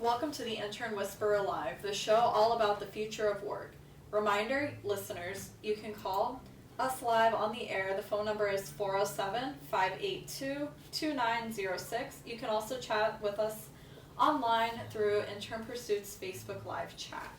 Welcome to the Intern Whisperer Live, the show all about the future of work. Reminder, listeners, you can call us live on the air. The phone number is 407-582-2906. You can also chat with us online through Intern Pursuit's Facebook Live chat.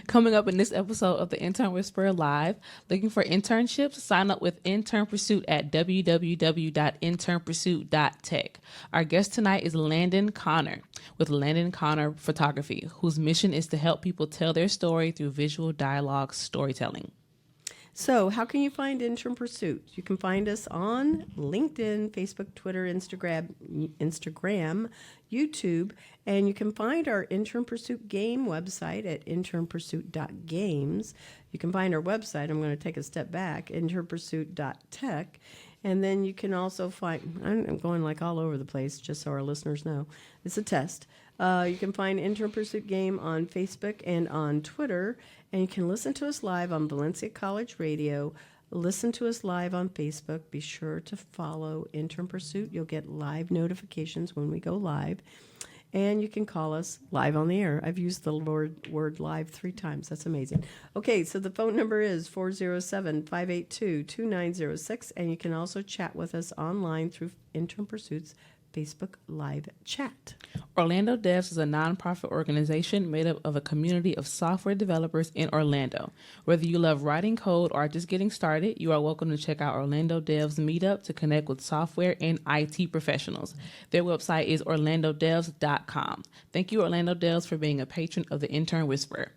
Coming up in this episode of the Intern Whisperer Live, looking for internships? Sign up with Intern Pursuit at www.internpursuit.tech. Our guest tonight is Landen Conner with Landen Conner Photography, whose mission is to help people tell their story through visual dialogue storytelling. So how can you find Intern Pursuit? You can find us on LinkedIn, Facebook, Twitter, Instagram, YouTube, and you can find our Intern Pursuit game website at internpursuit.games. You can find our website, I'm going to take a step back, internpursuit.tech. And then you can also find, I'm going like all over the place just so our listeners know. It's a test. You can find Intern Pursuit Game on Facebook and on Twitter. And you can listen to us live on Valencia College Radio. Listen to us live on Facebook. Be sure to follow Intern Pursuit. You'll get live notifications when we go live. And you can call us live on the air. I've used the word live 3 times. That's amazing. Okay, so the phone number is 407-582-2906. And you can also chat with us online through Intern Pursuit's Facebook Live chat. Orlando Devs is a nonprofit organization made up of a community of software developers in Orlando. Whether you love writing code or are just getting started, you are welcome to check out Orlando Devs Meetup to connect with software and IT professionals. Their website is orlandodevs.com. Thank you, Orlando Devs, for being a patron of the Intern Whisperer.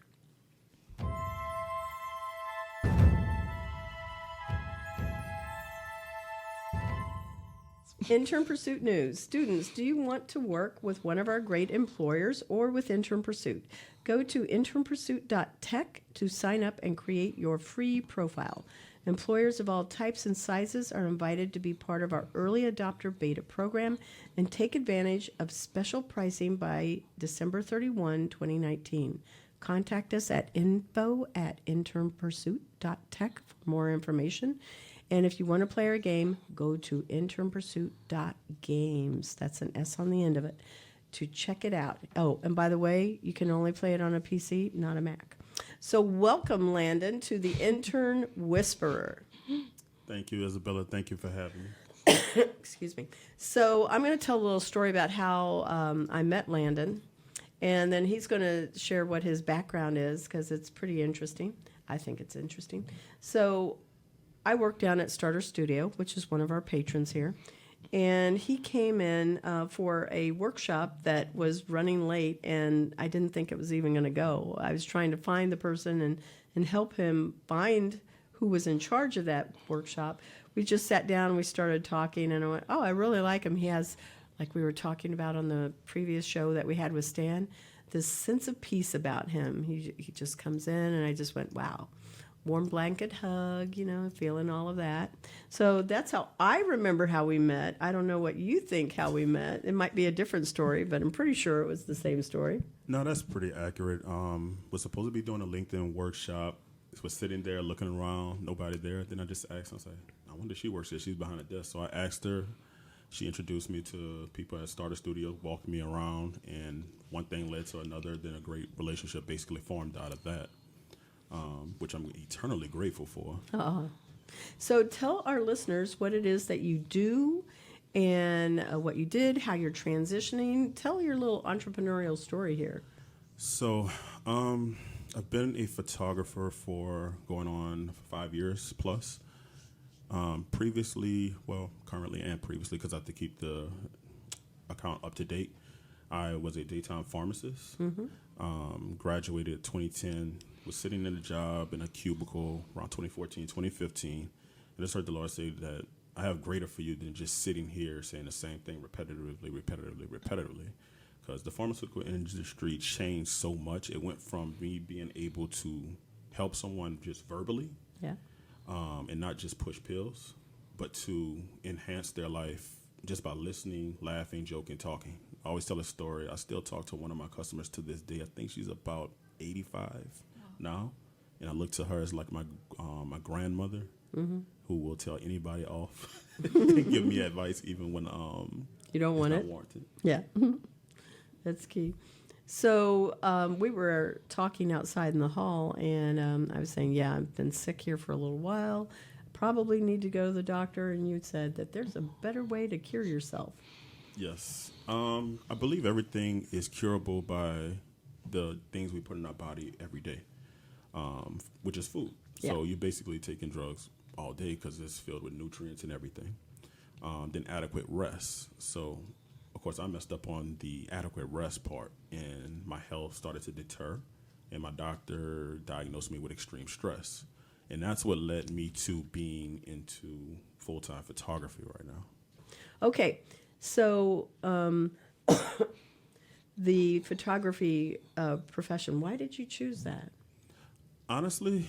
Intern Pursuit News. Students, do you want to work with one of our great employers or with Intern Pursuit? Go to internpursuit.tech to sign up and create your free profile. Employers of all types and sizes are invited to be part of our early adopter beta program and take advantage of special pricing by December 31, 2019. Contact us at info@internpursuit.tech for more information. And if you want to play our game, go to internpursuit.games. That's an S on the end of it to check it out. Oh, and by the way, you can only play it on a PC, not a Mac. So welcome, Landen, to the Intern Whisperer. Thank you, Isabella. Thank you for having me. Excuse me. So I'm going to tell a little story about how I met Landen, and then he's going to share what his background is because it's pretty interesting. I think it's interesting. So I work down at Starter Studio, which is one of our patrons here, and he came in for a workshop that was running late, and I didn't think it was even going to go. I was trying to find the person and help him find who was in charge of that workshop. We just sat down and we started talking, and I went, oh, I really like him. He has, like we were talking about on the previous show that we had with Stan, this sense of peace about him. He just comes in, and I just went, wow. Warm blanket hug, feeling all of that. So that's how I remember how we met. I don't know what you think how we met. It might be a different story, but I'm pretty sure it was the same story. No, that's pretty accurate. Was supposed to be doing a LinkedIn workshop. Was sitting there looking around, nobody there. Then I just asked, I was like, I wonder if she works here. She's behind the desk. So I asked her. She introduced me to people at Starter Studio, walked me around, and one thing led to another. Then a great relationship basically formed out of that. Which I'm eternally grateful for. So tell our listeners what it is that you do and what you did, how you're transitioning. Tell your little entrepreneurial story here. So I've been a photographer for going on 5 years plus. Currently and previously, because I have to keep the account up to date, I was a daytime pharmacist. Graduated 2010. Was sitting in a job in a cubicle around 2014, 2015, and I heard the Lord say that I have greater for you than just sitting here saying the same thing repetitively, because the pharmaceutical industry changed so much. It went from me being able to help someone just verbally, and not just push pills, but to enhance their life just by listening, laughing, joking, talking. I always tell a story. I still talk to one of my customers to this day. I think she's about 85 now, and I look to her as like my grandmother, who will tell anybody off and give me advice even when you don't want it. Warranted. Yeah. That's key. So we were talking outside in the hall, and I was saying, yeah, I've been sick here for a little while. Probably need to go to the doctor. And you said that there's a better way to cure yourself. Yes. I believe everything is curable by the things we put in our body every day, which is food. So you're basically taking drugs all day because it's filled with nutrients and everything. Then adequate rest. So, of course, I messed up on the adequate rest part, and my health started to deter, and my doctor diagnosed me with extreme stress. And that's what led me to being into full-time photography right now. Okay, so the photography profession, why did you choose that? Honestly,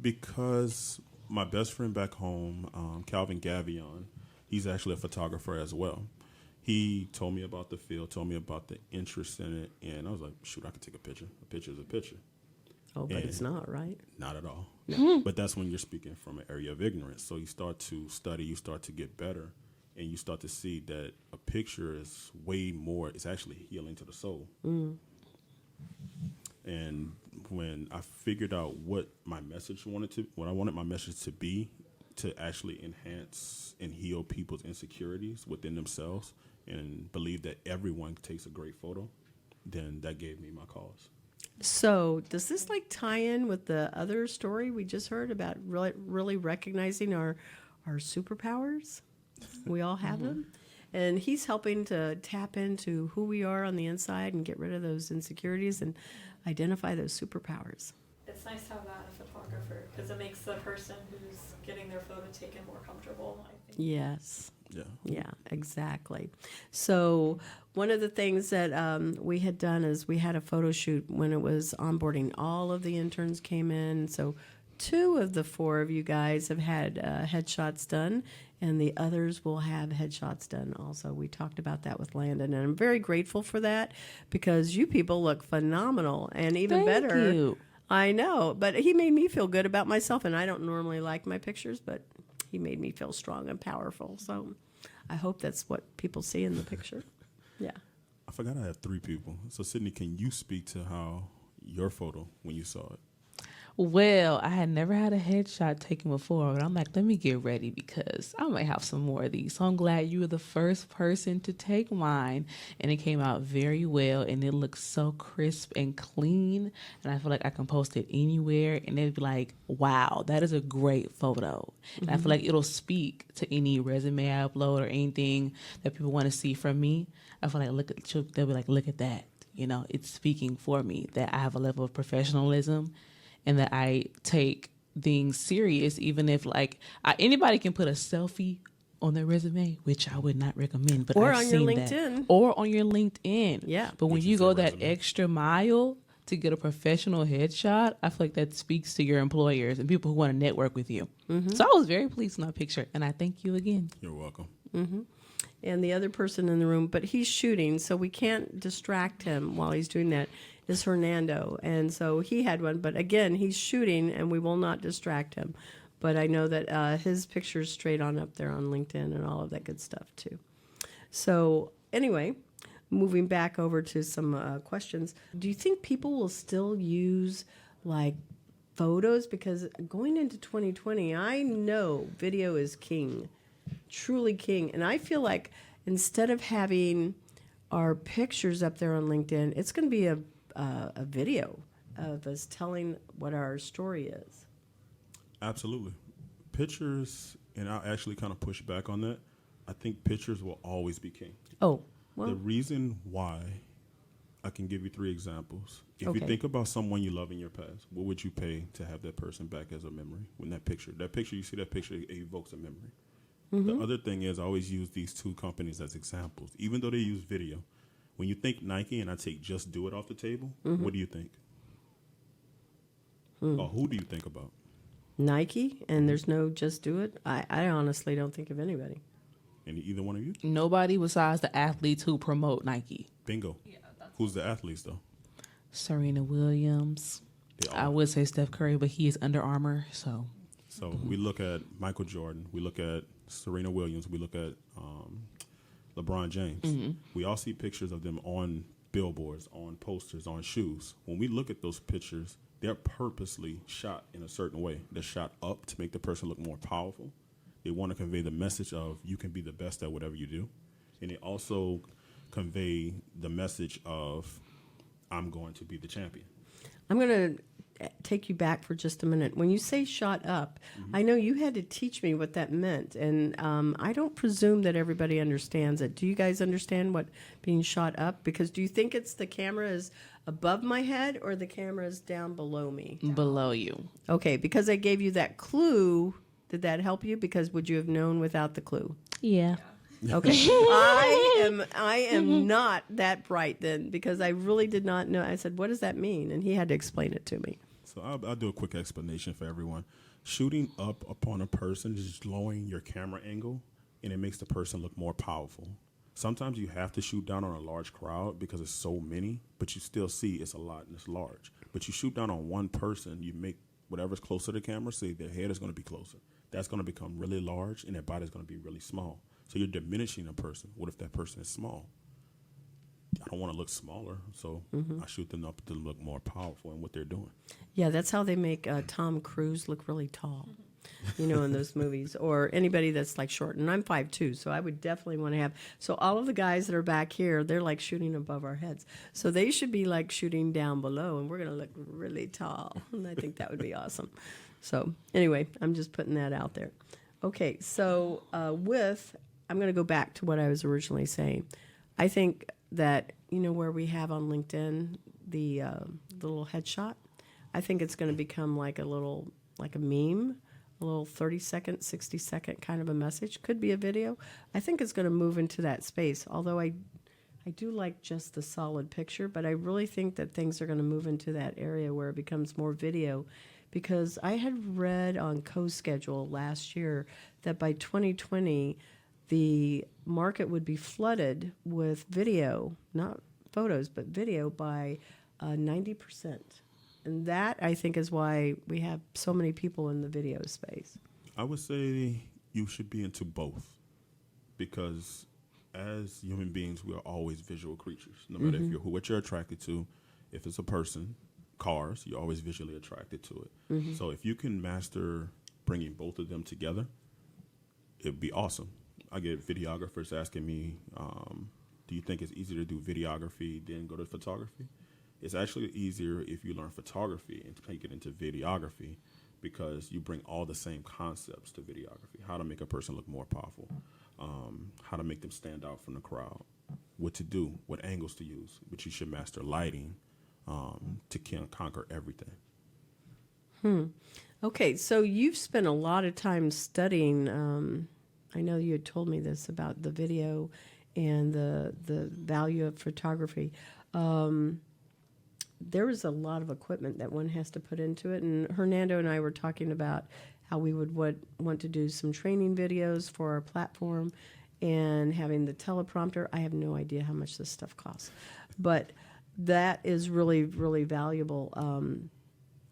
because my best friend back home, Calvin Gavion, he's actually a photographer as well. He told me about the field, told me about the interest in it, and I was like, shoot, I could take a picture. A picture is a picture. Oh, but it's not, right? Not at all. No. But that's when you're speaking from an area of ignorance. So you start to study, you start to get better, and you start to see that a picture is way more, it's actually healing to the soul. And when I figured out what I wanted my message to be, to actually enhance and heal people's insecurities within themselves and believe that everyone takes a great photo, then that gave me my cause. So does this like tie in with the other story we just heard about really recognizing our superpowers? We all have them. And he's helping to tap into who we are on the inside and get rid of those insecurities and identify those superpowers. It's nice to have that in a photographer because it makes the person who's getting their photo taken more comfortable, I think. Yes. Yeah. Yeah, exactly. So one of the things that we had done is we had a photo shoot when it was onboarding. All of the interns came in. So 2 of the 4 of you guys have had headshots done, and the others will have headshots done also. We talked about that with Landen, and I'm very grateful for that because you people look phenomenal and even Thank better. you. I know, but he made me feel good about myself, and I don't normally like my pictures, but he made me feel strong and powerful. So I hope that's what people see in the picture. Yeah. I forgot I had 3 people. So, Sydney, can you speak to how your photo, when you saw it? Well, I had never had a headshot taken before, but I'm like, let me get ready because I might have some more of these. So I'm glad you were the first person to take mine, and it came out very well, and it looks so crisp and clean, and I feel like I can post it anywhere, and it'd be like, wow, that is a great photo. And I feel like it'll speak to any resume I upload or anything that people want to see from me. I feel like they'll be like, look at that. You know, it's speaking for me that I have a level of professionalism and that I take things serious, even if anybody can put a selfie on their resume, which I would not recommend. But Or I've on your seen LinkedIn. that. Or on your LinkedIn. Yeah. But when Which you is go their that resume. extra mile to get a professional headshot, I feel like that speaks to your employers and people who want to network with you. So I was very pleased with my picture, and I thank you again. You're welcome. And the other person in the room, but he's shooting, so we can't distract him while he's doing that, is Hernando. And so he had one, but again, he's shooting, and we will not distract him. But I know that his picture's straight on up there on LinkedIn and all of that good stuff, too. So anyway, moving back over to some questions. Do you think people will still use, like, photos? Because going into 2020, I know video is king. Truly king. And I feel like instead of having our pictures up there on LinkedIn, it's going to be a video of us telling what our story is. Absolutely. Pictures, and I'll actually kind of push back on that. I think pictures will always be king. Oh, The well, reason why, I can give you 3 examples. If Okay. you think about someone you love in your past, what would you pay to have that person back as a memory? When that picture, you see that picture, it evokes a memory. The other thing is I always use these 2 companies as examples, even though they use video. When you think Nike and I take Just Do It off the table, what do you think? Or who do you think about? Nike, and there's no Just Do It. I honestly don't think of anybody. Either one of you? Nobody besides the athletes who promote Nike. Bingo. Who's the athletes, though? Serena Williams. They all I would say Steph Curry, but he is Under Armour, so. So we look at Michael Jordan, we look at Serena Williams, we look at LeBron James. We all see pictures of them on billboards, on posters, on shoes. When we look at those pictures, they're purposely shot in a certain way. They're shot up to make the person look more powerful. They want to convey the message of you can be the best at whatever you do. And they also convey the message of I'm going to be the champion. I'm going to take you back for just a minute. When you say shot up, I know you had to teach me what that meant. And I don't presume that everybody understands it. Do you guys understand what being shot up? Because do you think it's the camera is above my head or the camera is down below me? Below you. Okay, because I gave you that clue. Did that help you? Because would you have known without the clue? Yeah. Okay. I am not that bright then, because I really did not know. I said, what does that mean? And he had to explain it to me. So I'll do a quick explanation for everyone. Shooting up upon a person is just lowering your camera angle, and it makes the person look more powerful. Sometimes you have to shoot down on a large crowd because it's so many, but you still see it's a lot and it's large. But you shoot down on one person, you make whatever's closer to the camera, say their head is going to be closer. That's going to become really large, and their body's going to be really small. So you're diminishing a person. What if that person is small? I don't want to look smaller, so I shoot them up to look more powerful in what they're doing. Yeah, that's how they make Tom Cruise look really tall, you know, in those movies. Or anybody that's like short. And I'm 5'2", so I would definitely want to have. So all of the guys that are back here, they're like shooting above our heads. So they should be like shooting down below, and we're going to look really tall. And I think that would be awesome. So anyway, I'm just putting that out there. Okay, so I'm going to go back to what I was originally saying. I think that, you know, where we have on LinkedIn the little headshot, I think it's going to become like a meme, a little 30-second, 60-second kind of a message. Could be a video. I think it's going to move into that space, although I do like just the solid picture, but I really think that things are going to move into that area where it becomes more video, because I had read on CoSchedule last year that by 2020, the market would be flooded with video, not photos, but video by 90%. And that, I think, is why we have so many people in the video space. I would say you should be into both, because as human beings, we are always visual creatures. No matter if you're what you're attracted to, if it's a person, cars, you're always visually attracted to it. So if you can master bringing both of them together, it'd be awesome. I get videographers asking me, do you think it's easier to do videography than go to photography? It's actually easier if you learn photography and take it into videography, because you bring all the same concepts to videography. How to make a person look more powerful, how to make them stand out from the crowd, what to do, what angles to use. But you should master lighting to conquer everything. Okay, so you've spent a lot of time studying. I know you had told me this about the video and the value of photography. There is a lot of equipment that one has to put into it, and Hernando and I were talking about how we would want to do some training videos for our platform, and having the teleprompter. I have no idea how much this stuff costs, but that is really, really valuable.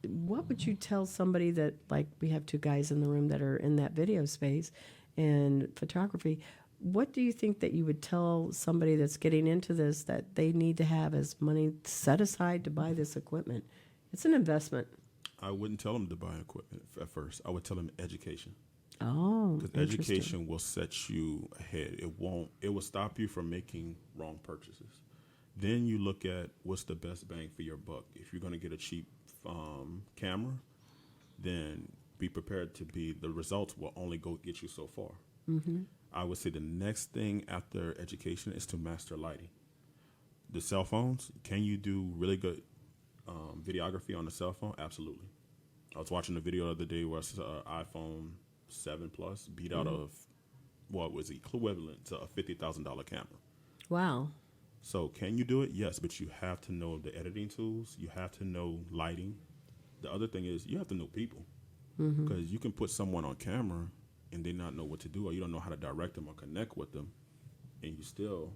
What would you tell somebody that, like, we have two guys in the room that are in that video space and photography? What do you think that you would tell somebody that's getting into this that they need to have as money set aside to buy this equipment? It's an investment. I wouldn't tell them to buy equipment at first. I would tell them education. Oh, because education will set you ahead. It will stop you from making wrong purchases. Then you look at what's the best bang for your buck. If you're going to get a cheap camera, then be prepared to the results will only go get you so far. I would say the next thing after education is to master lighting. The cell phones, can you do really good videography on the cell phone? Absolutely. I was watching a video the other day where iPhone 7 Plus beat out of what was equivalent to a $50,000 camera. Wow. So can you do it? Yes, but you have to know the editing tools. You have to know lighting. The other thing is you have to know people, because you can put someone on camera and they not know what to do, or you don't know how to direct them or connect with them, and you still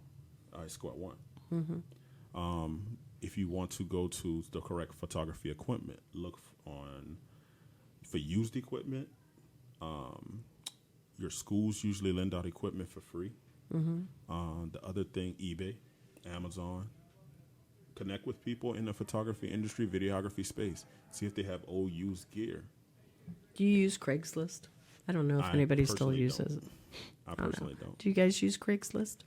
score one. If you want to go to the correct photography equipment, look for used equipment. Your schools usually lend out equipment for free. The other thing, eBay, Amazon, connect with people in the photography industry, videography space. See if they have old used gear. Do you use Craigslist? I don't know if I anybody still personally uses don't. it. I personally don't. Do you guys use Craigslist?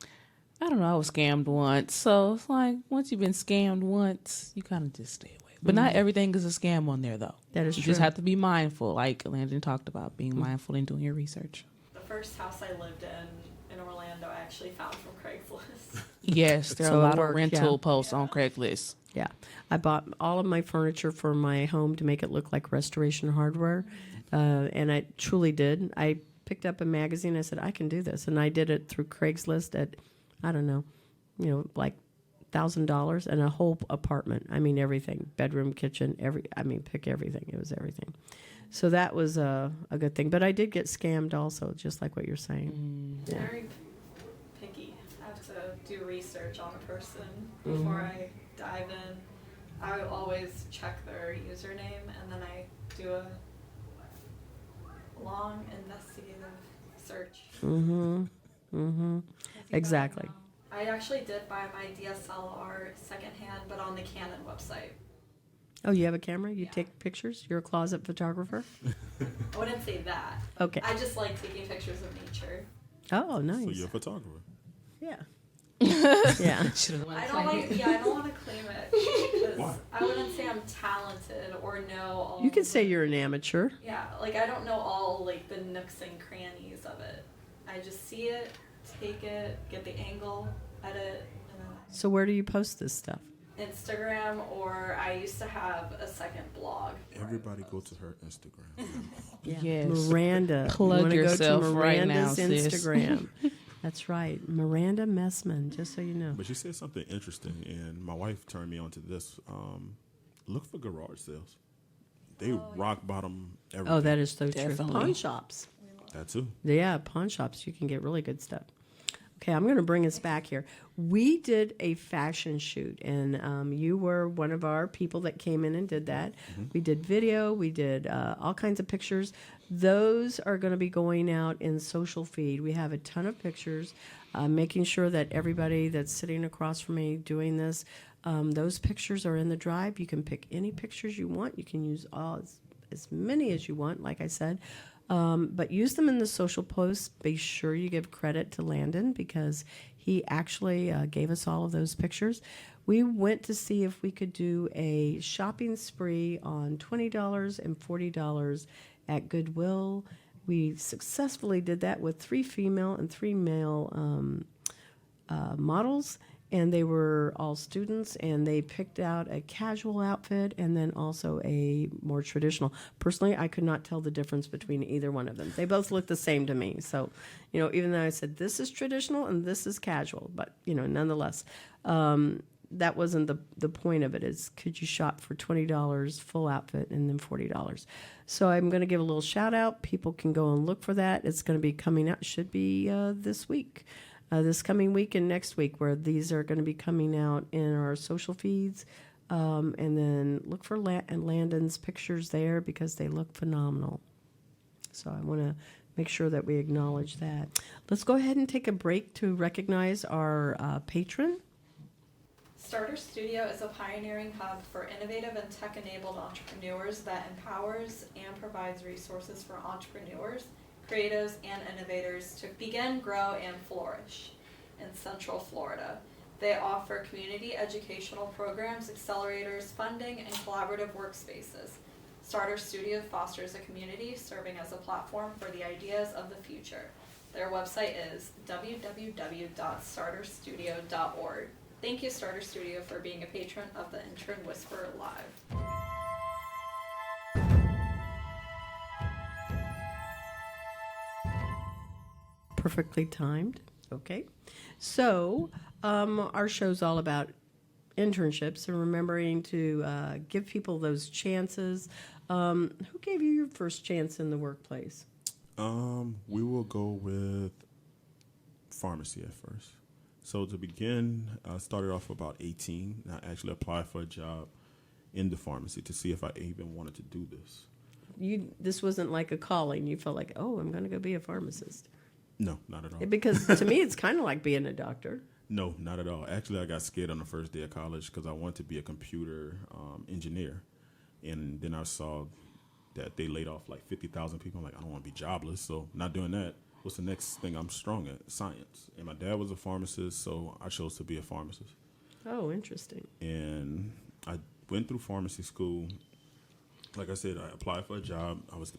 I don't know. I was scammed once, so it's like once you've been scammed once, you kind of just stay away. But not everything is a scam on there, though. That is you true. just have to be mindful, like Landon talked about, being mindful and doing your research. The first house I lived in Orlando, I actually found from Craigslist. Yes, there are So a it lot worked, of rental yeah. posts on Craigslist. Yeah. I bought all of my furniture for my home to make it look like Restoration Hardware. And I truly did. I picked up a magazine. I said, I can do this. And I did it through Craigslist at, I don't know, like $1,000 and a whole apartment. I mean, everything, bedroom, kitchen, pick everything. It was everything. So that was a good thing. But I did get scammed also, just like what you're saying. Yeah. Very picky. I have to do research on a person before I dive in. I will always check their username, and then I do a long investigative search. Exactly. I actually did buy my DSLR secondhand, but on the Canon website. Oh, you have a camera? You take pictures? You're a closet photographer? I wouldn't say that. Okay. I just like taking pictures of nature. Oh, nice. So you're a photographer. Yeah. Yeah. I don't want to claim it. Because I wouldn't say I'm talented or know all. You could say you're an amateur. Yeah, like I don't know all like the nooks and crannies of it. I just see it, take it, get the angle, edit, and then So where do you post this stuff? Instagram, or I used to have a second blog. Everybody go to her Instagram. Yeah. Yes. Miranda. Plug you wanna yourself go to right Miranda's now, sis. Instagram. That's right. Miranda Messman, just so you know. But you said something interesting, and my wife turned me on to this. Look for garage sales. They rock bottom everything. Oh, that is so true. Definitely. Pawn shops. That too. Yeah, pawn shops. You can get really good stuff. Okay, I'm going to bring us back here. We did a fashion shoot, and you were one of our people that came in and did that. We did video. We did all kinds of pictures. Those are going to be going out in social feed. We have a ton of pictures, making sure that everybody that's sitting across from me doing this, those pictures are in the drive. You can pick any pictures you want. You can use as many as you want, like I said. But use them in the social posts. Be sure you give credit to Landen because he actually gave us all of those pictures. We went to see if we could do a shopping spree on $20 and $40 at Goodwill. We successfully did that with 3 female and 3 male models. And they were all students, and they picked out a casual outfit and then also a more traditional. Personally, I could not tell the difference between either one of them. They both looked the same to me. So, even though I said this is traditional and this is casual, but, nonetheless, that wasn't the point of it. Is could you shop for $20 full outfit and then $40? So I'm going to give a little shout out. People can go and look for that. It's going to be coming out. Should be this week. This coming week and next week, where these are going to be coming out in our social feeds. And then look for Landen's pictures there because they look phenomenal. So I want to make sure that we acknowledge that. Let's go ahead and take a break to recognize our patron. Starter Studio is a pioneering hub for innovative and tech-enabled entrepreneurs that empowers and provides resources for entrepreneurs, creatives, and innovators to begin, grow, and flourish in Central Florida. They offer community educational programs, accelerators, funding, and collaborative workspaces. Starter Studio fosters a community serving as a platform for the ideas of the future. Their website is www.starterstudio.org. Thank you, Starter Studio, for being a patron of the Intern Whisperer Live. Perfectly timed. Okay. So our show's all about internships and remembering to give people those chances. Who gave you your first chance in the workplace? We will go with pharmacy at first. So to begin, I started off about 18. And I actually applied for a job in the pharmacy to see if I even wanted to do this. This wasn't like a calling. You felt like, oh, I'm going to go be a pharmacist. No, not at all. Because to me, it's kind of like being a doctor. No, not at all. Actually, I got scared on the first day of college because I wanted to be a computer engineer. And then I saw that they laid off like 50,000 people. I'm like, I don't want to be jobless, so not doing that. What's the next thing I'm strong at? Science. And my dad was a pharmacist, so I chose to be a pharmacist. Oh, interesting. And I went through pharmacy school. Like I said, I applied for a job. I was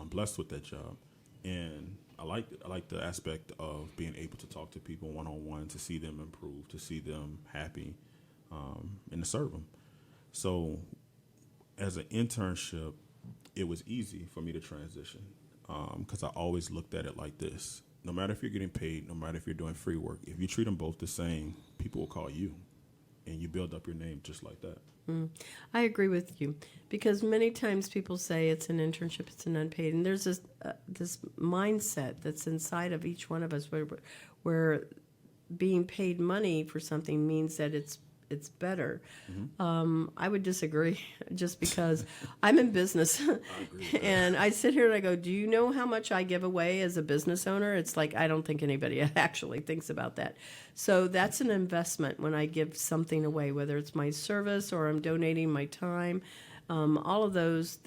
blessed with that job. And I liked it. I liked the aspect of being able to talk to people one-on-one, to see them improve, to see them happy, and to serve them. So as an internship, it was easy for me to transition because I always looked at it like this. No matter if you're getting paid, no matter if you're doing free work, if you treat them both the same, people will call you, and you build up your name just like that. I agree with you because many times people say it's an internship, it's an unpaid, and there's this mindset that's inside of each one of us where being paid money for something means that it's better. I would disagree just because I'm in business and I sit here and I go, do you know how much I give away as a business owner? It's like, I don't think anybody actually thinks about that. So that's an investment when I give something away, whether it's my service or I'm donating my time. All of those,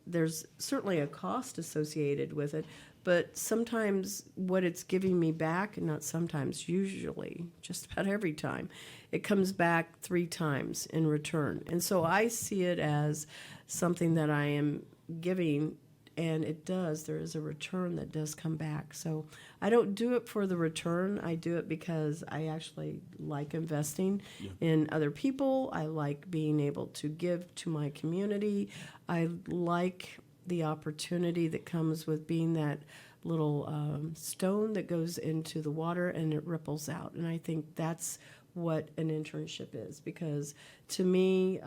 there's certainly a cost associated with it. But sometimes what it's giving me back, not sometimes, usually, just about every time, it comes back 3 times in return. And so I see it as something that I am giving, and there is a return that does come back. So I don't do it for the return. I do it because I actually like investing in other people. I like being able to give to my community. I like the opportunity that comes with being that little stone that goes into the water and it ripples out. And I think that's what an internship is, because to me,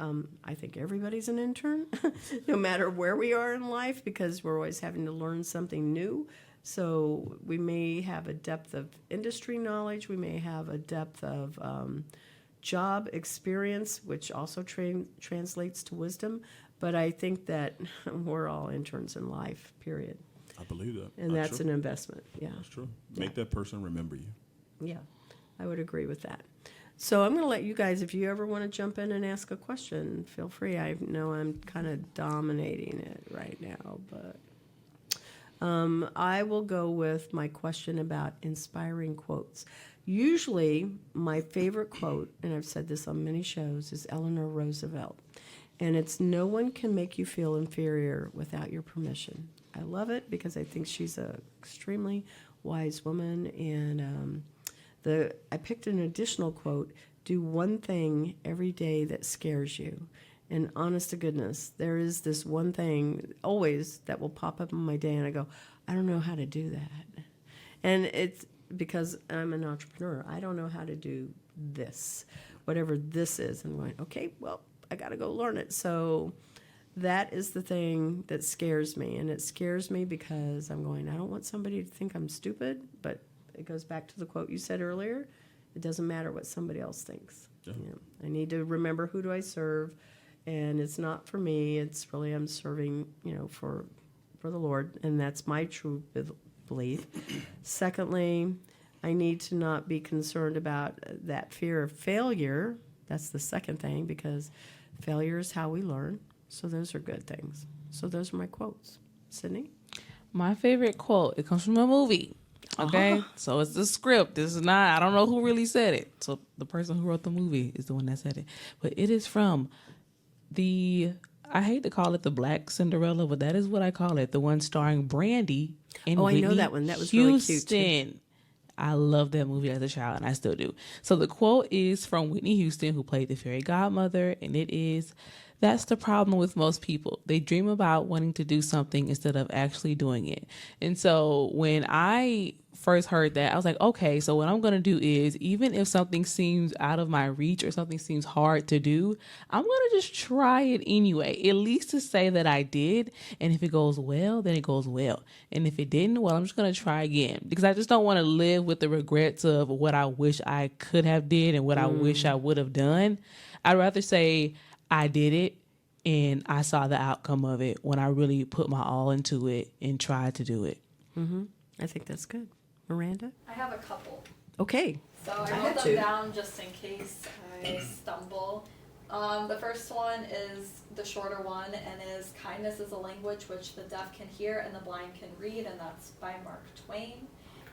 I think everybody's an intern, no matter where we are in life, because we're always having to learn something new. So we may have a depth of industry knowledge, we may have a depth of job experience, which also translates to wisdom. But I think that we're all interns in life, period. I believe that. And that's an investment, yeah. That's true. Make that person remember you. Yeah, I would agree with that. So I'm going to let you guys, if you ever want to jump in and ask a question, feel free. I know I'm kind of dominating it right now, but I will go with my question about inspiring quotes. Usually, my favorite quote, and I've said this on many shows, is Eleanor Roosevelt. And it's, no one can make you feel inferior without your permission. I love it because I think she's an extremely wise woman. And I picked an additional quote, do one thing every day that scares you. And honest to goodness, there is this one thing always that will pop up in my day and I go, I don't know how to do that. And it's because I'm an entrepreneur. I don't know how to do this, whatever this is. I'm going, okay, well, I got to go learn it. So that is the thing that scares me. And it scares me because I'm going, I don't want somebody to think I'm stupid. But it goes back to the quote you said earlier. It doesn't matter what somebody else thinks. Yeah. You know, I need to remember, who do I serve? And it's not for me. It's really, I'm serving, for the Lord. And that's my true belief. Secondly, I need to not be concerned about that fear of failure. That's the second thing, because failure is how we learn. So those are good things. So those are my quotes. Sydney? My favorite quote, it comes from a movie. Okay? So it's the script. This is not, I don't know who really said it. So the person who wrote the movie is the one that said it. But it is from I hate to call it the Black Cinderella, but that is what I call it. The one starring Brandy and Whitney I know that one. That was Houston. Really cute too. I loved that movie as a child, and I still do. So the quote is from Whitney Houston, who played the fairy godmother, and it is, that's the problem with most people. They dream about wanting to do something instead of actually doing it. And so when I first heard that, I was like, okay, so what I'm going to do is, even if something seems out of my reach or something seems hard to do, I'm going to just try it anyway, at least to say that I did. And if it goes well, then it goes well. And if it didn't, well, I'm just going to try again, because I just don't want to live with the regrets of what I wish I could have did and what I wish I would have done. I'd rather say I did it and I saw the outcome of it when I really put my all into it and tried to do it. Mm-hmm. I think that's good. Miranda? I have a couple. Okay. So I had wrote them two. down just in case I stumble. The first one is the shorter one and is kindness is a language which the deaf can hear and the blind can read, and that's by Mark Twain.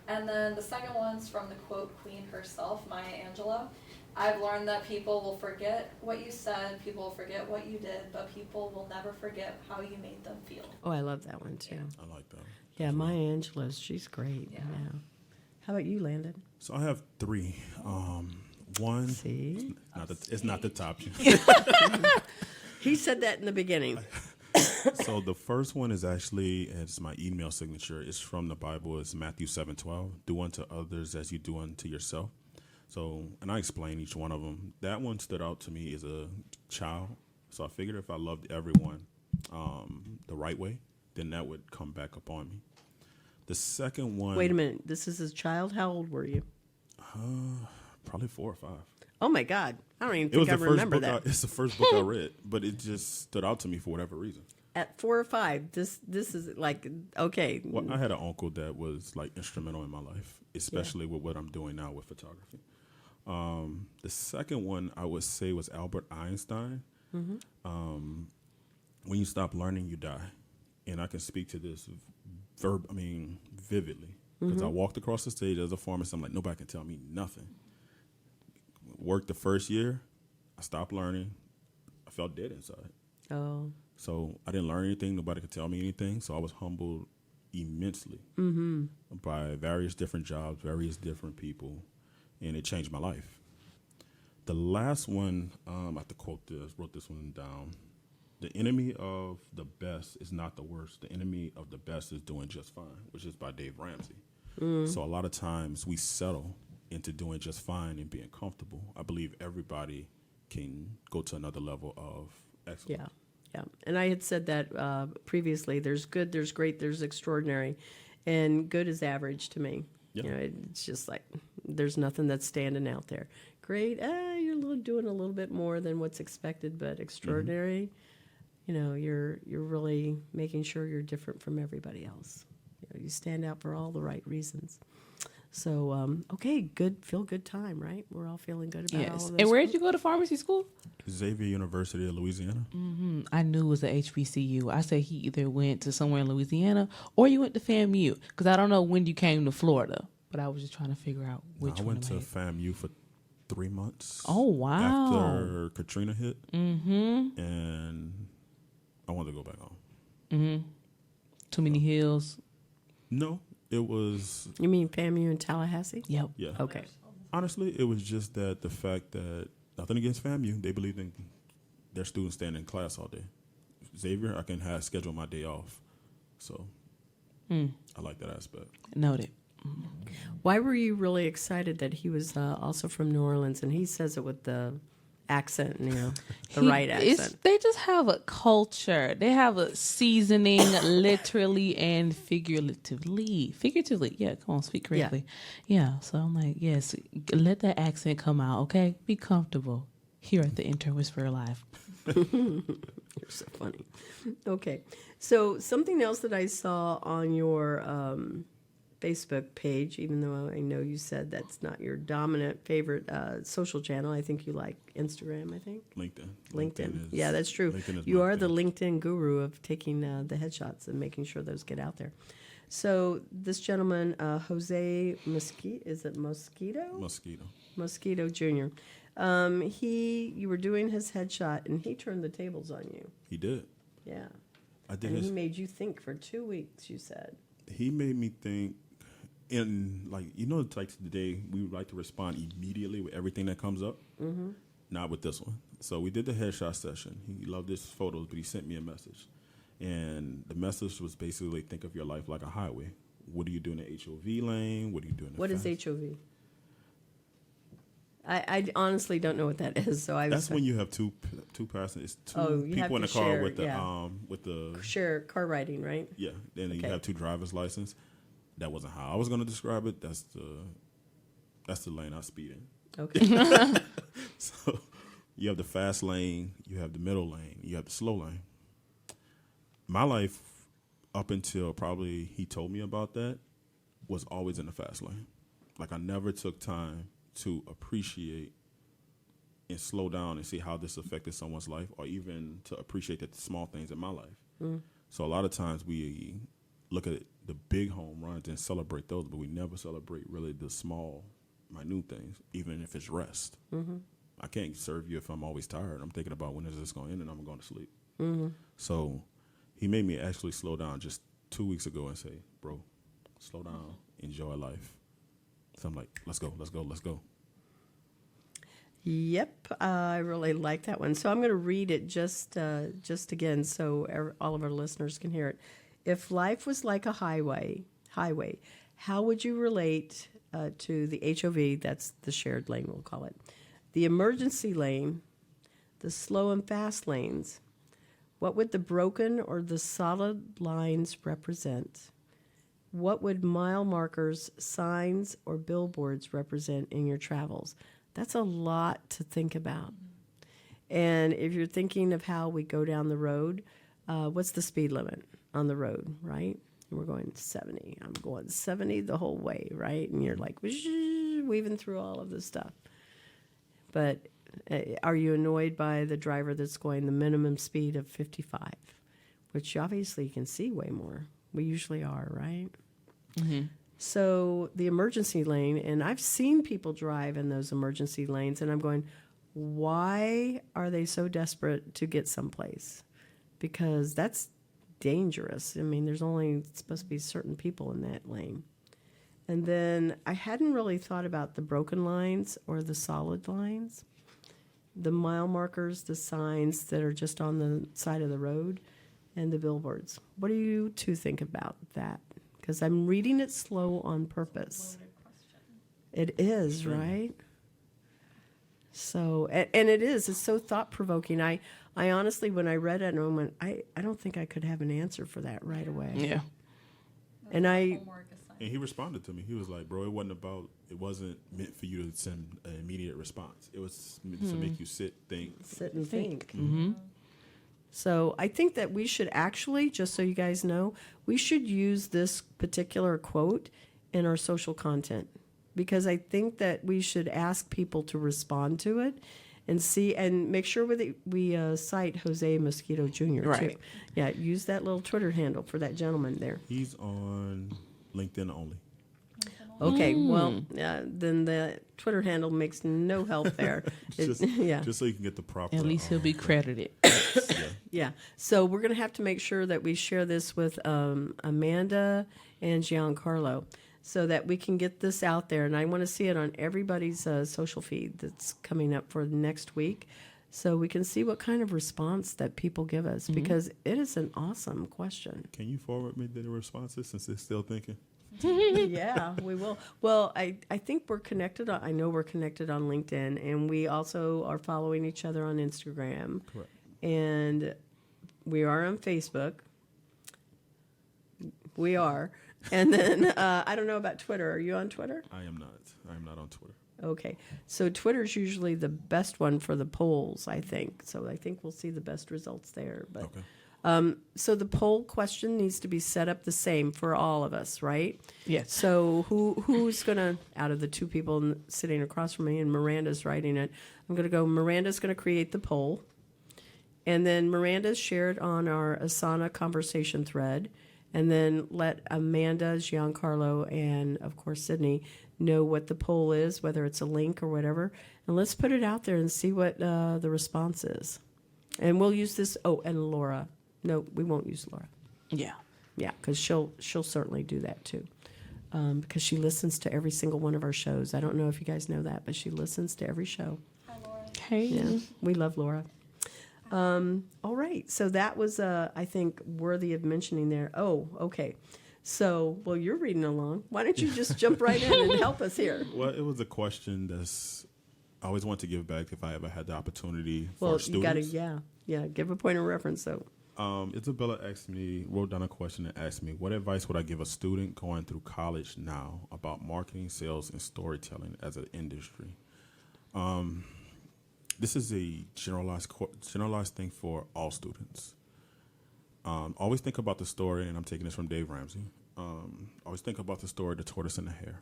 And then the second one's from the quote queen herself, Maya Angelou. I've learned that people will forget what you said, people will forget what you did, but people will never forget how you made them feel. Oh, I love that one too. I like that. Yeah, Maya Angelou's, she's great. Yeah. Yeah. How about you, Landon? So I have three. One, See? it's not the top. He said that in the beginning. So the first one is actually, it's my email signature. It's from the Bible. It's Matthew 7:12. Do unto others as you do unto yourself. So, and I explain each one of them. That one stood out to me as a child. So I figured if I loved everyone the right way, then that would come back upon me. The second one. Wait a minute. This is a child? How old were you? Probably 4 or 5. Oh, my God. I don't even It was think I the first remember book. that. It's the first book I read, but it just stood out to me for whatever reason. At 4 or 5, this is like, okay. Well, I had an uncle that was like instrumental in my life, especially with what I'm doing now with photography. The second one I would say was Albert Einstein. When you stop learning, you die, and I can speak to this vividly because I walked across the stage as a pharmacist. I'm like, nobody can tell me nothing. Worked the first year, I stopped learning. I felt dead inside. Oh. So I didn't learn anything. Nobody could tell me anything. So I was humbled immensely by various different jobs, various different people, and it changed my life. The last one, I have to quote this, wrote this one down. The enemy of the best is not the worst. The enemy of the best is doing just fine, which is by Dave Ramsey. So a lot of times we settle into doing just fine and being comfortable. I believe everybody can go to another level of excellence. Yeah. Yeah. And I had said that previously. There's good, there's great, there's extraordinary. And good is average to me. Yeah. You know, it's just like there's nothing that's standing out there. Great, you're doing a little bit more than what's expected, but extraordinary, you know, you're really making sure you're different from everybody else. You know, you stand out for all the right reasons. So, okay, good, feel good time, right? We're all feeling good about all Yes. of And this. where did you go to pharmacy school? Xavier University of Louisiana. I knew it was a HBCU. I said he either went to somewhere in Louisiana or you went to FAMU, because I don't know when you came to Florida, but I was just trying to figure out which I one. went to made. FAMU for 3 months. Oh, wow. After Katrina hit. And I wanted to go back home. Too many hills. No, it was, You mean FAMU in Tallahassee? Yep. yeah. Okay. Honestly, it was just that the fact that, nothing against FAMU, they believe in their students staying in class all day. Xavier, I can schedule my day off. So I like that aspect. Noted. Why were you really excited that he was also from New Orleans? And he says it with the accent, you know, the right accent. They just have a culture. They have a seasoning, literally and figuratively. Figuratively, yeah. Come on, speak correctly. Yeah. So I'm like, yes, let that accent come out, okay? Be comfortable here at the Intern Whisperer Live. You're so funny. Okay. So something else that I saw on your Facebook page, even though I know you said that's not your dominant favorite social channel. I think you like Instagram, I think. LinkedIn. Yeah, that's true. LinkedIn is You my are the thing. LinkedIn guru of taking the headshots and making sure those get out there. So this gentleman, Jose Mosquito, is it Mosquito? Mosquito Jr. You were doing his headshot, and he turned the tables on you. He did. Yeah. I did And his. he made you think for 2 weeks, you said. He made me think. And like, you know, like today we would like to respond immediately with everything that comes up. Not with this one. So we did the headshot session. He loved his photos, but he sent me a message, and the message was basically, think of your life like a highway. What do you do in the HOV lane? What do you do in the What is HOV? I honestly don't know what that is. So I That's when you have two passengers. It's two you have people in to the car share, with the yeah. with the share car riding, right? yeah. Then Okay. you have two driver's license. That wasn't how I was going to describe it. That's the lane I speed in. Okay. So you have the fast lane, you have the middle lane, you have the slow lane. My life, up until probably he told me about that, was always in the fast lane. Like, I never took time to appreciate and slow down and see how this affected someone's life, or even to appreciate the small things in my life. So a lot of times we look at the big home runs and celebrate those, but we never celebrate really the small, minute things, even if it's rest. I can't serve you if I'm always tired. I'm thinking about when is this going to end, and I'm going to sleep. So he made me actually slow down just 2 weeks ago and say, bro, slow down, enjoy life. So I'm like, let's go. Yep, I really like that one. So I'm going to read it just again so all of our listeners can hear it. If life was like a highway, how would you relate to the HOV, that's the shared lane we'll call it, the emergency lane, the slow and fast lanes? What would the broken or the solid lines represent? What would mile markers, signs, or billboards represent in your travels? That's a lot to think about. And if you're thinking of how we go down the road, what's the speed limit on the road, right? And we're going 70. I'm going 70 the whole way, right? And you're like weaving through all of this stuff. But are you annoyed by the driver that's going the minimum speed of 55, which obviously you can see way more? We usually are, right? So the emergency lane, and I've seen people drive in those emergency lanes, and I'm going, why are they so desperate to get someplace? Because that's dangerous. I mean, there's only supposed to be certain people in that lane. And then I hadn't really thought about the broken lines or the solid lines, the mile markers, the signs that are just on the side of the road, and the billboards. What do you two think about that? Because I'm reading it slow on purpose. Loaded question. It is, right? So, and it is. It's so thought-provoking. I honestly, when I read it, I went, I don't think I could have an answer for that right away. Yeah. And I- Homework assignment. And he responded to me. He was like, bro, it wasn't meant for you to send an immediate response. It was meant to make you sit, think. Sit and think. So I think that we should actually, just so you guys know, we should use this particular quote in our social content, because I think that we should ask people to respond to it and see, and make sure we cite Jose Mosquito Jr. Right. too. Yeah, use that little Twitter handle for that gentleman there. He's on LinkedIn only. Okay, well, then the Twitter handle makes no help there. Just so you can get the proper. At least he'll be credited. Yeah. So we're going to have to make sure that we share this with Amanda and Giancarlo so that we can get this out there. And I want to see it on everybody's social feed that's coming up for next week, so we can see what kind of response that people give us, because it is an awesome question. Can you forward me the responses since they're still thinking? Yeah, we will. Well, I think we're connected. I know we're connected on LinkedIn, and we also are following each other on Instagram. Correct. And we are on Facebook. We are. And then I don't know about Twitter. Are you on Twitter? I am not. I am not on Twitter. Okay. So Twitter's usually the best one for the polls, I think. So I think we'll see the best results there. But Okay. so the poll question needs to be set up the same for all of us, right? Yes. So who's going to, out of the two people sitting across from me, and Miranda's writing it, I'm going to go, Miranda's going to create the poll. And then Miranda's shared on our Asana conversation thread. And then let Amanda, Giancarlo, and of course Sydney know what the poll is, whether it's a link or whatever. And let's put it out there and see what the response is. And we'll use this. Oh, and Laura. No, we won't use Laura. Yeah. Yeah, because she'll certainly do that too. Because she listens to every single one of our shows. I don't know if you guys know that, but she listens to every show. Hi, Laura. Hey. Yeah, we love Laura. All right, so that was, I think, worthy of mentioning there. Oh, okay. So, well, you're reading along. Why don't you just jump right in and help us here? Well, it was a question I always want to give back if I ever had the opportunity Well, for students. you got to, give a point of reference, though. Isabella wrote down a question and asked me, what advice would I give a student going through college now about marketing, sales, and storytelling as an industry? This is a generalized thing for all students. Always think about the story, and I'm taking this from Dave Ramsey. Always think about the story, the tortoise and the hare.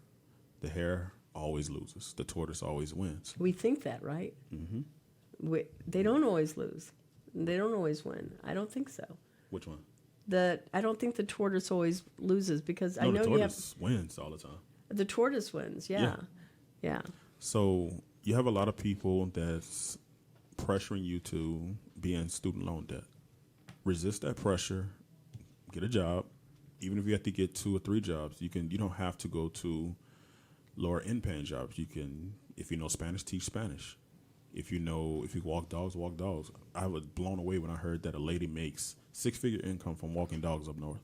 The hare always loses. The tortoise always wins. We think that, right? Mm-hmm. They don't always lose. They don't always win. I don't think so. Which one? I don't think the tortoise always loses because I No, know the you have tortoise wins all the time. the tortoise wins. Yeah. Yeah. So you have a lot of people that's pressuring you to be in student loan debt. Resist that pressure. Get a job. Even if you have to get 2 or 3 jobs, you don't have to go to lower end paying jobs. You can, if you know Spanish, teach Spanish. If you walk dogs, walk dogs. I was blown away when I heard that a lady makes 6-figure income from walking dogs up north.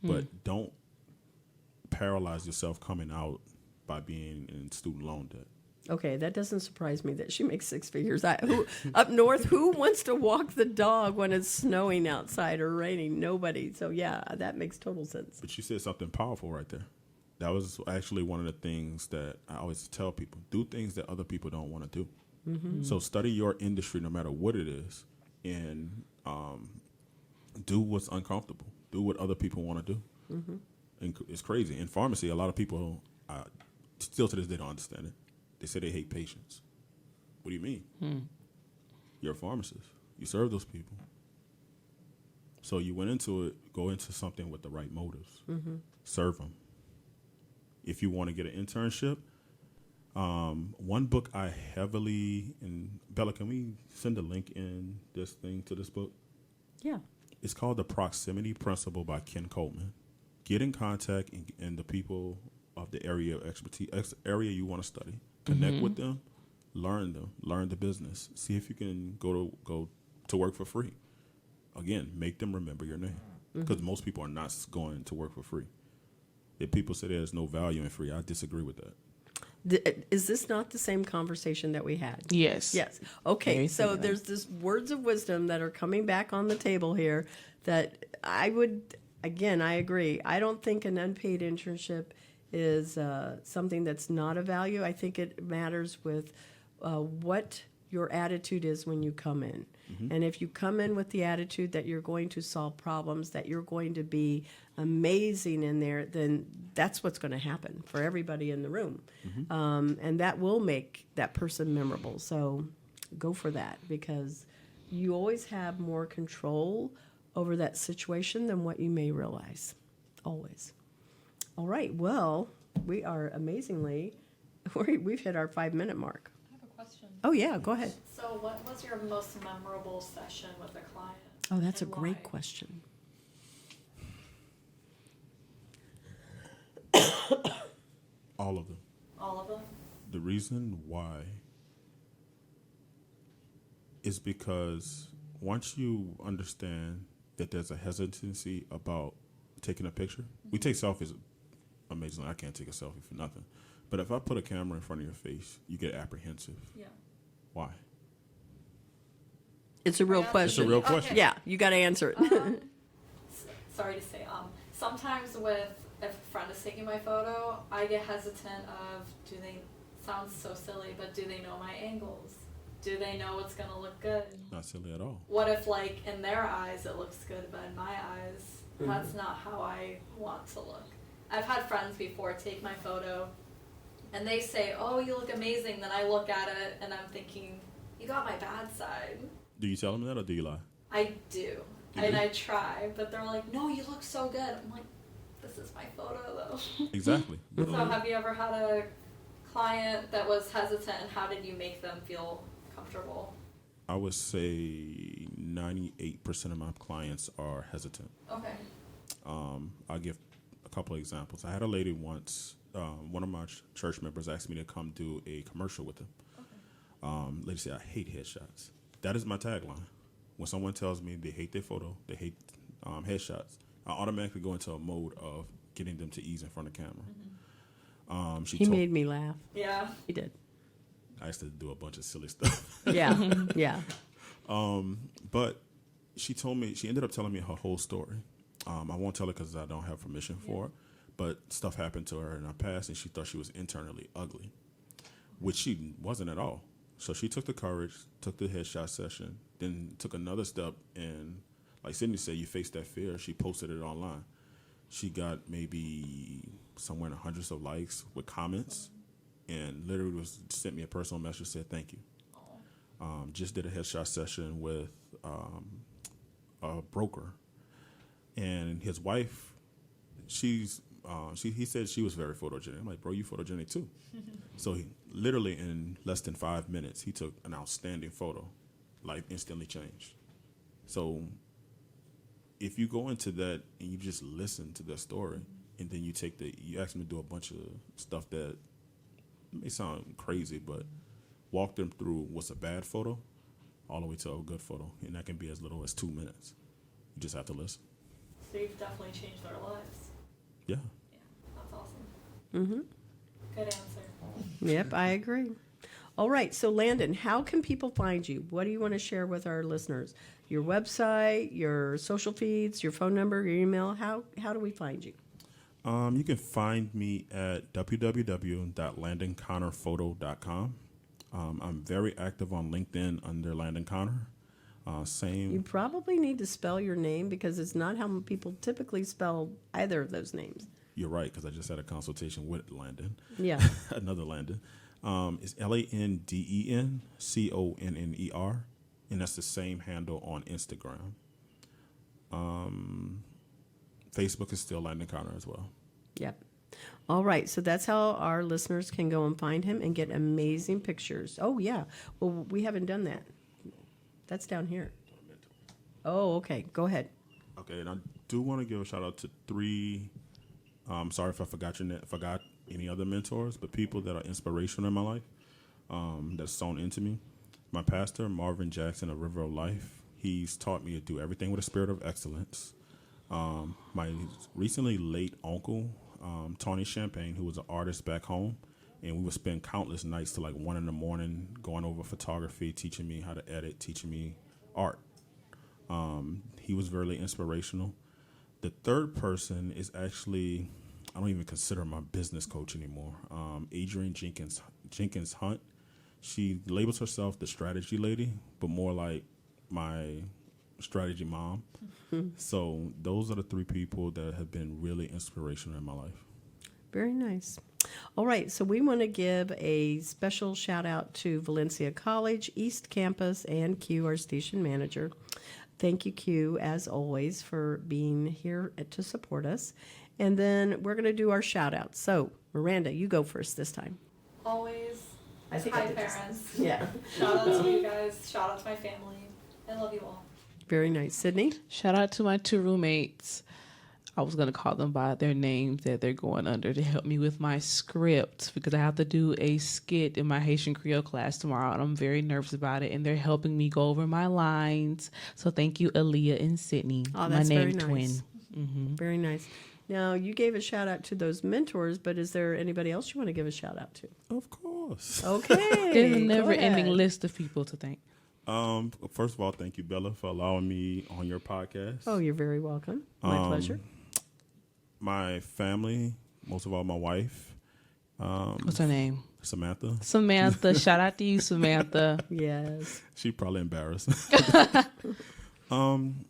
But don't paralyze yourself coming out by being in student loan debt. Okay, that doesn't surprise me that she makes 6 figures. Up north, who wants to walk the dog when it's snowing outside or raining? Nobody. So yeah, that makes total sense. But you said something powerful right there. That was actually one of the things that I always tell people. Do things that other people don't want to do. Mm-hmm. So study your industry no matter what it is, and do what's uncomfortable. Do what other people want to do. Mm-hmm. And it's crazy. In pharmacy, a lot of people still to this day don't understand it. They say they hate patients. What do you mean? You're a pharmacist. You serve those people. So you went into it, go into something with the right motives. Mm-hmm. Serve them. If you want to get an internship, one book I heavily, and Bella, can we send a link in this thing to this book? Yeah. It's called The Proximity Principle by Ken Coleman. Get in contact and the people of the area of expertise, area you want to study. Connect with them, learn the business. See if you can go to work for free. Again, make them remember your name, because most people are not going to work for free. If people say there's no value in free, I disagree with that. Is this not the same conversation that we had? Yes. Yes. Okay, Very so similar. there's this words of wisdom that are coming back on the table here that I agree. I don't think an unpaid internship is something that's not a value. I think it matters with what your attitude is when you come in. Mm-hmm. And if you come in with the attitude that you're going to solve problems, that you're going to be amazing in there, then that's what's going to happen for everybody in the room. Mm-hmm. And that will make that person memorable. So go for that, because you always have more control over that situation than what you may realize. Always. All right. Well, we are amazingly, we've hit our 5-minute mark. I have a question. Oh, yeah. Go ahead. So what was your most memorable session with a client? Oh, that's a and great why? question. All of them. All of them? The reason why is because once you understand that there's a hesitancy about taking a picture, we take selfies amazingly. I can't take a selfie for nothing. But if I put a camera in front of your face, you get apprehensive. Yeah. Why? It's a real Yeah. question. It's a real question. Yeah, you got to answer it. Sorry to say, sometimes if a friend is taking my photo, I get hesitant of, sounds so silly, but do they know my angles? Do they know what's gonna look good? Not silly at all. What if, like, in their eyes it looks good, but in my eyes, that's not how I want to look? I've had friends before take my photo, and they say, "Oh, you look amazing." Then I look at it, and I'm thinking, "You got my bad side." Do you tell them that or do you lie? I do, You and do? I try, but they're like, "No, you look so good." I'm like, "This is my photo, though." Exactly. So have you ever had a client that was hesitant, and how did you make them feel comfortable? I would say 98% of my clients are hesitant. Okay. I'll give a couple of examples. I had a lady once, one of my church members asked me to come do a commercial with them. Okay. Lady said, "I hate headshots." That is my tagline. When someone tells me they hate their photo, they hate headshots, I automatically go into a mode of getting them to ease in front of camera. Mm-hmm. He made me laugh. Yeah. He did. I used to do a bunch of silly stuff. Yeah, yeah. But she ended up telling me her whole story. I won't tell her because I don't have permission for it. But stuff happened to her in her past, and she thought she was internally ugly, which she wasn't at all. So she took the courage, took the headshot session, then took another step, and like Sydney said, you face that fear. She posted it online. She got maybe somewhere in the hundreds of likes with comments, and literally sent me a personal message, said thank you. Just did a headshot session with a broker, and his wife, he said she was very photogenic. I'm like, bro, you photogenic too. So he literally in less than 5 minutes, he took an outstanding photo, life instantly changed. So if you go into that and you just listen to their story, and then you ask them to do a bunch of stuff that may sound crazy, but walk them through what's a bad photo all the way to a good photo, and that can be as little as 2 minutes. You just have to listen. So you've definitely changed their lives. Yeah. Yeah, that's awesome. Mm-hmm. Good answer. Yep, I agree. All right, so Landen, how can people find you? What do you want to share with our listeners? Your website, your social feeds, your phone number, your email. How do we find you? You can find me at www.landenconnerphoto.com. I'm very active on LinkedIn under Landen Conner. You probably need to spell your name because it's not how people typically spell either of those names. You're right, because I just had a consultation with Landen. Yeah. Another Landen. It's LandenConner, and that's the same handle on Instagram. Facebook is still Landen Conner as well. Yep. All right, so that's how our listeners can go and find him and get amazing pictures. Oh, yeah. Well, we haven't done that. That's down here. Oh, okay. Go ahead. Okay, and I do want to give a shout out to 3. Sorry if I forgot any other mentors, but people that are inspirational in my life, that's sewn into me. My pastor, Marvin Jackson of River of Life, he's taught me to do everything with a spirit of excellence. My recently late uncle, Tony Champagne, who was an artist back home, and we would spend countless nights till like 1 a.m. going over photography, teaching me how to edit, teaching me art. He was very inspirational. The third person is actually, I don't even consider my business coach anymore. Adrienne Jenkins Hunt. She labels herself the strategy lady, but more like my strategy mom. So those are the 3 people that have been really inspirational in my life. Very nice. All right, so we want to give a special shout out to Valencia College, East Campus, and Q, our station manager. Thank you, Q, as always, for being here to support us. And then we're going to do our shout outs. So, Miranda, you go first this time. Always. I think Hi, I did this. parents. Yeah. Shout out to you guys. Shout out to my family. I love you all. Very nice. Sydney? Shout out to my 2 roommates. I was going to call them by their names that they're going under to help me with my script because I have to do a skit in my Haitian Creole class tomorrow, and I'm very nervous about it, and they're helping me go over my lines. So thank you, Aaliyah and Sydney. Oh, that's my very name nice. twin. Mm-hmm. Very nice. Now, you gave a shout out to those mentors, but is there anybody else you want to give a shout out to? Of course. Okay. There's a go never-ending ahead. list of people to thank. First of all, thank you, Bella, for allowing me on your podcast. Oh, you're very welcome. My pleasure. My family, most of all, my wife. What's her name? Samantha. Samantha. Shout out to you, Samantha. Yes. She probably embarrassed. And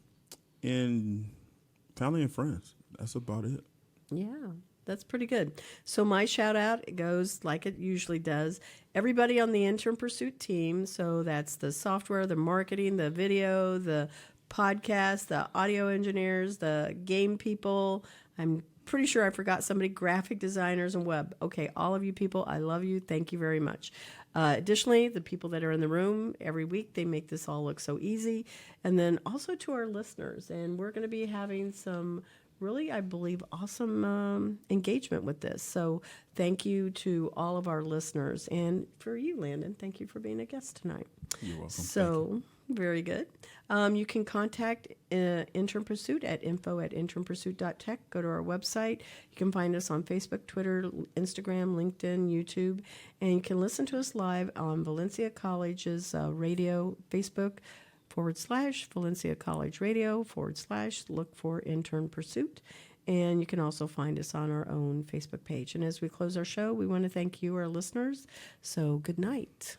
family and friends. That's about it. Yeah, that's pretty good. So my shout out goes like it usually does. Everybody on the Intern Pursuit team. So that's the software, the marketing, the video, the podcast, the audio engineers, the game people. I'm pretty sure I forgot somebody, graphic designers and web. Okay, all of you people, I love you. Thank you very much. Additionally, the people that are in the room every week, they make this all look so easy. And then also to our listeners. And we're going to be having some really, I believe, awesome engagement with this. So thank you to all of our listeners. And for you, Landen, thank you for being a guest tonight. You're welcome. So, very good. You can contact Intern Pursuit at info@internpursuit.tech. Go to our website. You can find us on Facebook, Twitter, Instagram, LinkedIn, YouTube. And you can listen to us live on Valencia College's radio, Facebook, /Valencia College Radio, / look for Intern Pursuit. And you can also find us on our own Facebook page. And as we close our show, we want to thank you, our listeners. So good night.